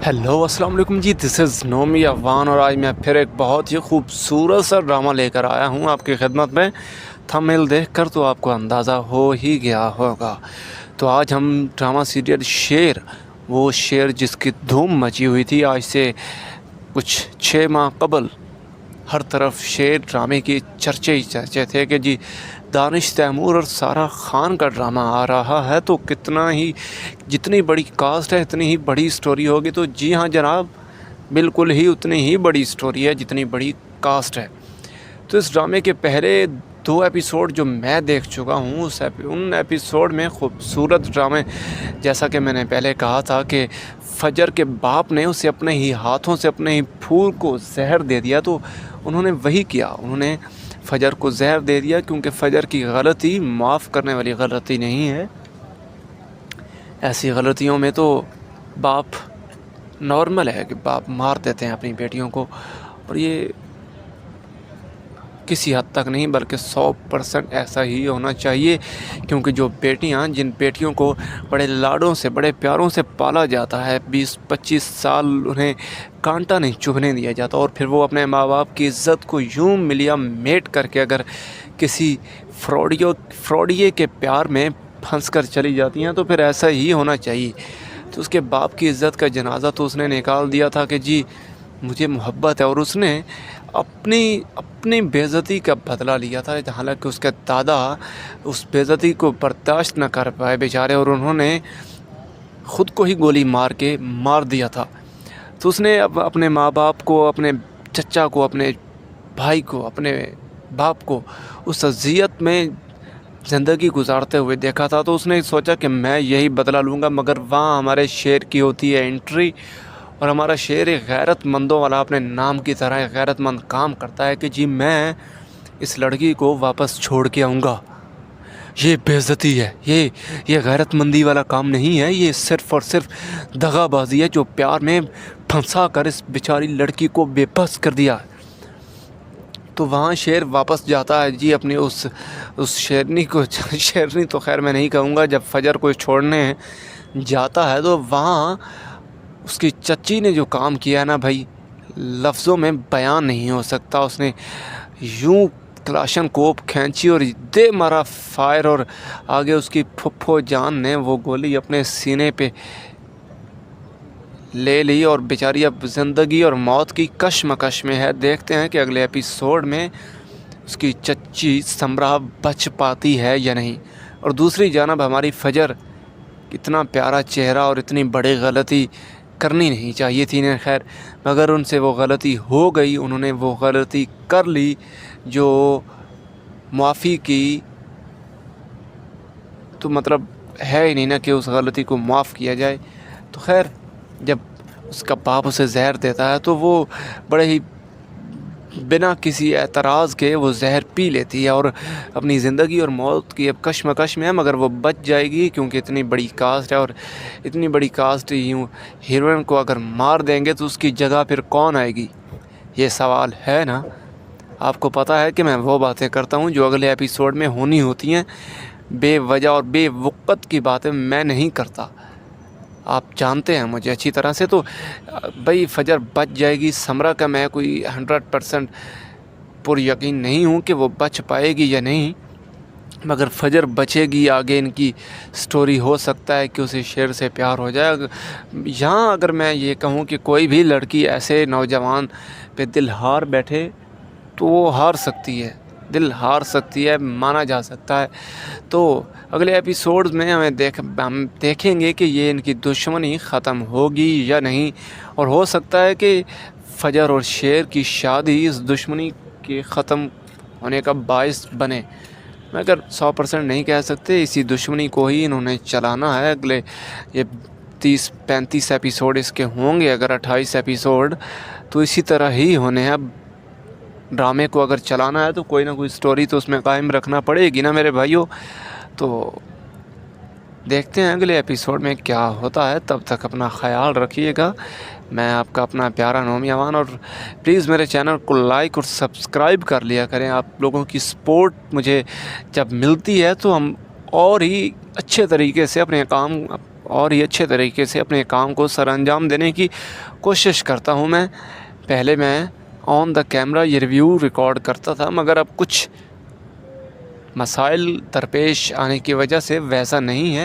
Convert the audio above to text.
Hello अस्सलाम वालेकुम जी, this is Nomi Afghan और आज मैं फिर एक बहुत ही खूबसूरत सा ड्रामा लेकर आया हूँ आपकी खिदमत में। थंबनेल देखकर तो आपको अंदाज़ा हो ही गया होगा। तो आज हम ड्रामा सीरियल शेर, वो शेर जिसकी धूम मची हुई थी आज से कुछ 6 माह कबल, हर तरफ शेर ड्रामे की चर्चे ही चर्चे थे कि जी दानिश तैमूर और सारा खान का ड्रामा आ रहा है, तो कितना ही जितनी बड़ी कास्ट है इतनी ही बड़ी स्टोरी होगी। तो जी हाँ जनाब, बिल्कुल ही उतनी ही बड़ी स्टोरी है जितनी बड़ी कास्ट है। तो इस ड्रामे के पहले 2 एपिसोड जो मैं देख चुका हूँ उन एपिसोड में खूबसूरत ड्रामे, जैसा कि मैंने पहले कहा था कि फजर के बाप ने उसे अपने ही हाथों से अपने ही फूल को जहर दे दिया, तो उन्होंने वही किया, उन्होंने फजर को जहर दे दिया क्योंकि फजर की गलती माफ़ करने वाली गलती नहीं है। ऐसी गलतियों में तो बाप नॉर्मल है कि बाप मार देते हैं अपनी बेटियों को, और ये किसी हद तक नहीं बल्कि 100% ऐसा ही होना चाहिए, क्योंकि जो बेटियां, जिन बेटियों को बड़े लाडों से बड़े प्यारों से पाला जाता है, 20-25 साल उन्हें कांटा नहीं चुभने दिया जाता, और फिर वो अपने माँ बाप की इज़्ज़त को यूं मिलिया मेट करके अगर किसी फ्रॉडिये के प्यार में फंस कर चली जाती हैं, तो फिर ऐसा ही होना चाहिए। तो उसके बाप की इज़्ज़त का जनाजा तो उसने निकाल दिया था कि जी मुझे मोहब्बत है, और उसने अपनी बेइज्जती का बदला लिया था। हालांकि उसके दादा उस बेइज्जती को बर्दाश्त न कर पाए बेचारे, और उन्होंने ख़ुद को ही गोली मार के मार दिया था। तो उसने अब अपने माँ बाप को, अपने चचा को, अपने भाई को, अपने बाप को उस अज़ियत में ज़िंदगी गुजारते हुए देखा था। तो उसने सोचा कि मैं यही बदला लूँगा, मगर वहाँ हमारे शेर की होती है एंट्री, और हमारा शेर एक गैरतमंदों वाला अपने नाम की तरह एक गैरतमंद काम करता है कि जी मैं इस लड़की को वापस छोड़ के आऊँगा। ये बेइज्जती है, ये गैरतमंदी वाला काम नहीं है, ये सिर्फ़ और सिर्फ दगाबाजी है जो प्यार में फंसा कर इस बेचारी लड़की को बेबस कर दिया। तो वहाँ शेर वापस जाता है जी अपनी उस शेरनी को शेरनी तो खैर मैं नहीं कहूँगा, जब फजर को छोड़ने जाता है तो वहाँ उसकी चच्ची ने जो काम किया है ना भाई, लफ्ज़ों में बयान नहीं हो सकता। उसने यूं क्लाशन कोप खींची और दे मारा फायर, और आगे उसकी फुफ्फो जान ने वो गोली अपने सीने पे ले ली, और बेचारी अब ज़िंदगी और मौत की कशमकश में है। देखते हैं कि अगले एपिसोड में उसकी चच्ची समरा बच पाती है या नहीं। और दूसरी जानब हमारी फजर, इतना प्यारा चेहरा और इतनी बड़ी गलती करनी नहीं चाहिए थी इन्हें, खैर मगर उनसे वो गलती हो गई, उन्होंने वो गलती कर ली जो माफ़ी की तो मतलब है ही नहीं ना कि उस गलती को माफ़ किया जाए। तो खैर जब उसका बाप उसे जहर देता है तो वो बड़े ही बिना किसी एतराज़ के वो जहर पी लेती है, और अपनी ज़िंदगी और मौत की अब कशमकश में है, मगर वो बच जाएगी क्योंकि इतनी बड़ी कास्ट है। और इतनी बड़ी कास्ट यूँ हीरोइन को अगर मार देंगे तो उसकी जगह फिर कौन आएगी, ये सवाल है ना। आपको पता है कि मैं वो बातें करता हूँ जो अगले एपिसोड में होनी होती हैं, बेवजह और बेवक़्त की बातें मैं नहीं करता, आप जानते हैं मुझे अच्छी तरह से। तो भाई फजर बच जाएगी, समरा का मैं कोई 100% पुर यकीन नहीं हूँ कि वो बच पाएगी या नहीं, मगर फजर बचेगी। आगे इनकी स्टोरी हो सकता है कि उसे शेर से प्यार हो जाए। यहाँ अगर मैं ये कहूँ कि कोई भी लड़की ऐसे नौजवान पे दिल हार बैठे तो वो हार सकती है, दिल हार सकती है, माना जा सकता है। तो अगले एपिसोड में हम देखेंगे कि ये इनकी दुश्मनी ख़त्म होगी या नहीं, और हो सकता है कि फजर और शेर की शादी इस दुश्मनी के ख़त्म होने का बायस बने। मगर 100% नहीं कह सकते, इसी दुश्मनी को ही इन्होंने चलाना है। अगले ये 30-35 एपिसोड इसके होंगे, अगर 28 एपिसोड तो इसी तरह ही होने हैं। ड्रामे को अगर चलाना है तो कोई ना कोई स्टोरी तो उसमें कायम रखना पड़ेगी ना मेरे भाइयों। तो देखते हैं अगले एपिसोड में क्या होता है, तब तक अपना ख्याल रखिएगा। मैं आपका अपना प्यारा नोमी अवान, और प्लीज़ मेरे चैनल को लाइक और सब्सक्राइब कर लिया करें। आप लोगों की सपोर्ट मुझे जब मिलती है तो हम और ही अच्छे तरीके से अपने काम اور ہی اچھے طریقے سے اپنے کام کو سر انجام دینے کی کوشش کرتا ہوں میں. پہلے میں آن دا کیمرہ یہ ریویو ریکارڈ کرتا تھا، مگر اب کچھ مسائل درپیش آنے کی وجہ سے ویسا نہیں ہے.